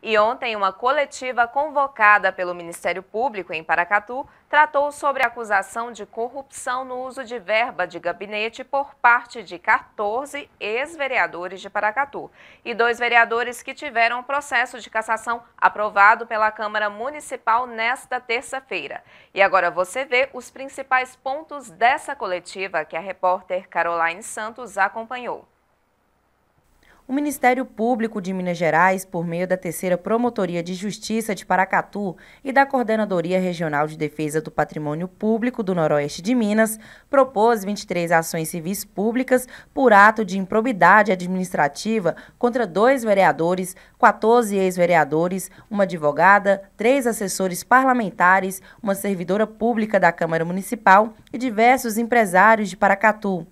E ontem, uma coletiva convocada pelo Ministério Público em Paracatu tratou sobre a acusação de corrupção no uso de verba de gabinete por parte de 14 ex-vereadores de Paracatu e 2 vereadores que tiveram um processo de cassação aprovado pela Câmara Municipal nesta terça-feira. E agora você vê os principais pontos dessa coletiva que a repórter Caroline Santos acompanhou. O Ministério Público de Minas Gerais, por meio da 3ª Promotoria de Justiça de Paracatu e da Coordenadoria Regional de Defesa do Patrimônio Público do Noroeste de Minas, propôs 23 ações civis públicas por ato de improbidade administrativa contra 2 vereadores, 14 ex-vereadores, uma advogada, 3 assessores parlamentares, uma servidora pública da Câmara Municipal e diversos empresários de Paracatu.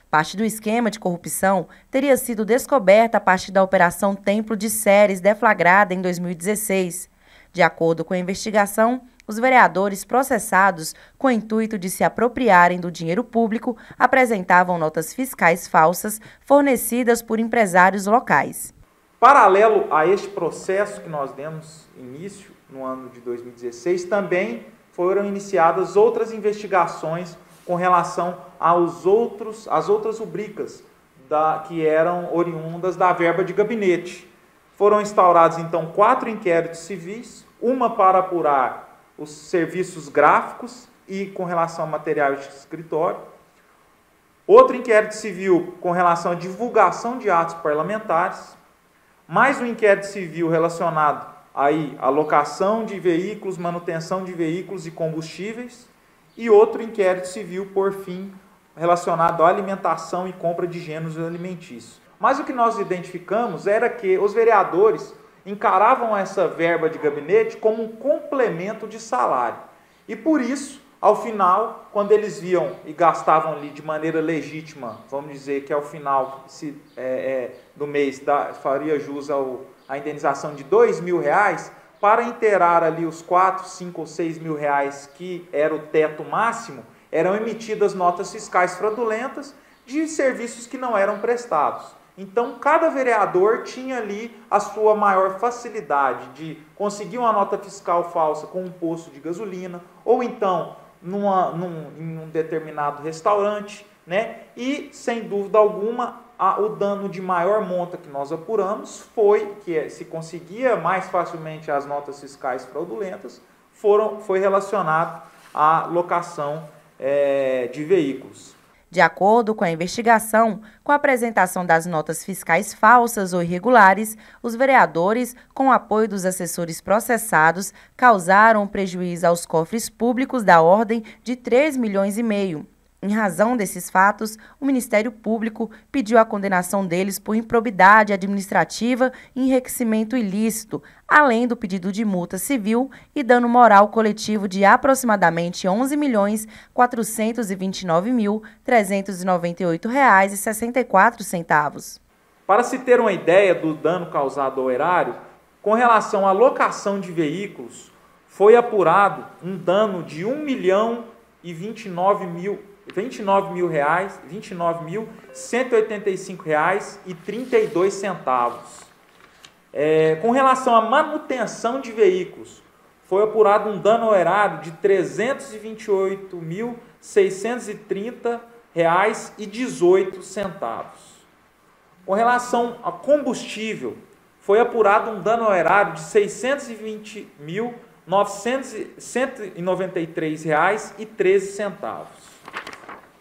Parte do esquema de corrupção teria sido descoberta a partir da Operação Templo de Ceres, deflagrada em 2016. De acordo com a investigação, os vereadores processados, com o intuito de se apropriarem do dinheiro público, apresentavam notas fiscais falsas fornecidas por empresários locais. Paralelo a este processo que nós demos início no ano de 2016, também foram iniciadas outras investigações com relação às outras rubricas que eram oriundas da verba de gabinete. Foram instaurados, então, 4 inquéritos civis, uma para apurar os serviços gráficos e com relação a materiais de escritório, outro inquérito civil com relação à divulgação de atos parlamentares, mais um inquérito civil relacionado aí à locação de veículos, manutenção de veículos e combustíveis, e outro inquérito civil, por fim, relacionado à alimentação e compra de gêneros alimentícios. Mas o que nós identificamos era que os vereadores encaravam essa verba de gabinete como um complemento de salário. E por isso, ao final, quando eles viam e gastavam ali de maneira legítima, vamos dizer que ao final do mês faria jus à indenização de R$2.000, para inteirar ali os 4, 5 ou 6 mil reais que era o teto máximo, eram emitidas notas fiscais fraudulentas de serviços que não eram prestados. Então, cada vereador tinha ali a sua maior facilidade de conseguir uma nota fiscal falsa com um posto de gasolina, ou então em um determinado restaurante, né? E, sem dúvida alguma, o dano de maior monta que nós apuramos foi que se conseguia mais facilmente as notas fiscais fraudulentas, foi relacionado à locação de veículos. De acordo com a investigação, com a apresentação das notas fiscais falsas ou irregulares, os vereadores, com o apoio dos assessores processados, causaram um prejuízo aos cofres públicos da ordem de R$3,5 milhões. Em razão desses fatos, o Ministério Público pediu a condenação deles por improbidade administrativa e enriquecimento ilícito, além do pedido de multa civil e dano moral coletivo de aproximadamente R$11.429.398,64. Para se ter uma ideia do dano causado ao erário, com relação à locação de veículos, foi apurado um dano de R$29.185,32. Com relação à manutenção de veículos, foi apurado um dano ao erário de R$328.630,18. Com relação a combustível, foi apurado um dano ao erário de R$620.193,13.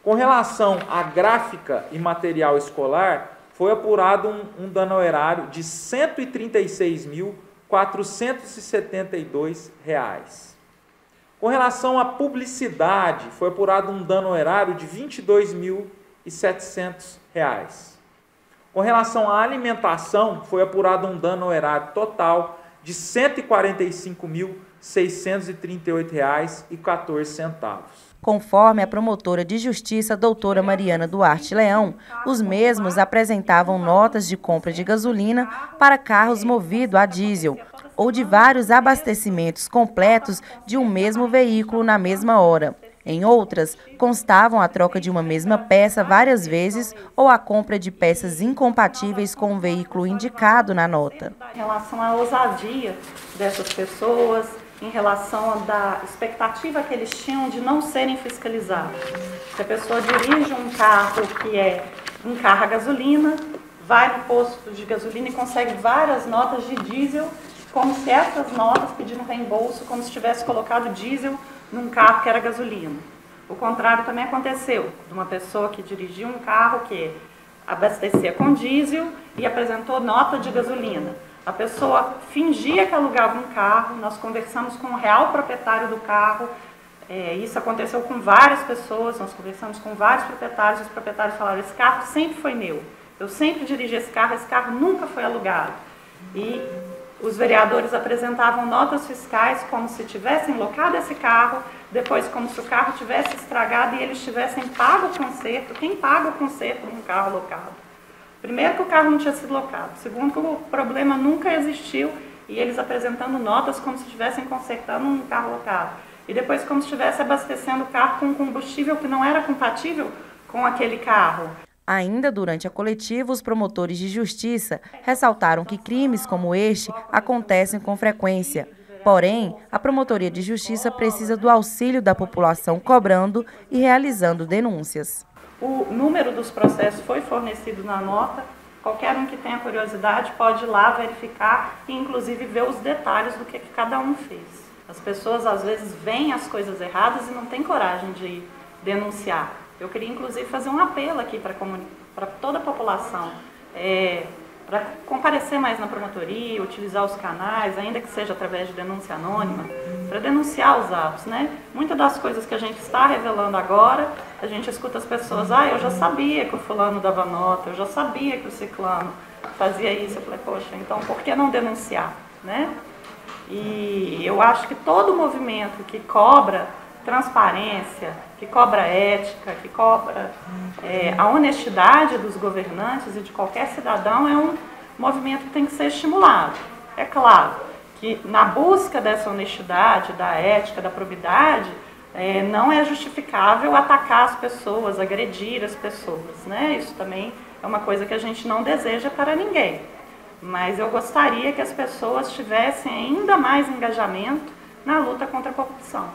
Com relação à gráfica e material escolar, foi apurado um dano ao erário de R$136.472. Com relação à publicidade, foi apurado um dano ao erário de R$22.700. Com relação à alimentação, foi apurado um dano ao erário total de R$145.638,14. Conforme a promotora de justiça, doutora Mariana Duarte Leão, os mesmos apresentavam notas de compra de gasolina para carros movidos a diesel ou de vários abastecimentos completos de um mesmo veículo na mesma hora. Em outras, constavam a troca de uma mesma peça várias vezes ou a compra de peças incompatíveis com o veículo indicado na nota. Em relação à ousadia dessas pessoas, em relação à expectativa que eles tinham de não serem fiscalizados. Se a pessoa dirige um carro que é um carro a gasolina, vai no posto de gasolina e consegue várias notas de diesel, como se essas notas pedindo reembolso, como se tivesse colocado diesel num carro que era gasolina. O contrário também aconteceu, de uma pessoa que dirigia um carro que abastecia com diesel e apresentou nota de gasolina. A pessoa fingia que alugava um carro, nós conversamos com o real proprietário do carro, isso aconteceu com várias pessoas, nós conversamos com vários proprietários, os proprietários falaram, esse carro sempre foi meu, eu sempre dirigi esse carro nunca foi alugado. E os vereadores apresentavam notas fiscais como se tivessem locado esse carro, depois como se o carro tivesse estragado e eles tivessem pago o conserto. Quem paga o conserto num carro locado? Primeiro que o carro não tinha sido locado, segundo que o problema nunca existiu e eles apresentando notas como se estivessem consertando um carro locado. E depois como se estivesse abastecendo o carro com combustível que não era compatível com aquele carro. Ainda durante a coletiva, os promotores de justiça ressaltaram que crimes como este acontecem com frequência. Porém, a Promotoria de Justiça precisa do auxílio da população cobrando e realizando denúncias. O número dos processos foi fornecido na nota. Qualquer um que tenha curiosidade pode ir lá verificar e inclusive ver os detalhes do que cada um fez. As pessoas às vezes veem as coisas erradas e não têm coragem de denunciar. Eu queria, inclusive, fazer um apelo aqui para toda a população, para comparecer mais na promotoria, utilizar os canais, ainda que seja através de denúncia anônima, para denunciar os atos, né? Muitas das coisas que a gente está revelando agora, a gente escuta as pessoas, eu já sabia que o fulano dava nota, eu já sabia que o ciclano fazia isso. Eu falei, poxa, então por que não denunciar, né? E eu acho que todo movimento que cobra transparência, que cobra ética, que cobra a honestidade dos governantes e de qualquer cidadão é um movimento que tem que ser estimulado. É claro que na busca dessa honestidade, da ética, da probidade, não é justificável atacar as pessoas, agredir as pessoas, né? Isso também é uma coisa que a gente não deseja para ninguém. Mas eu gostaria que as pessoas tivessem ainda mais engajamento na luta contra a corrupção.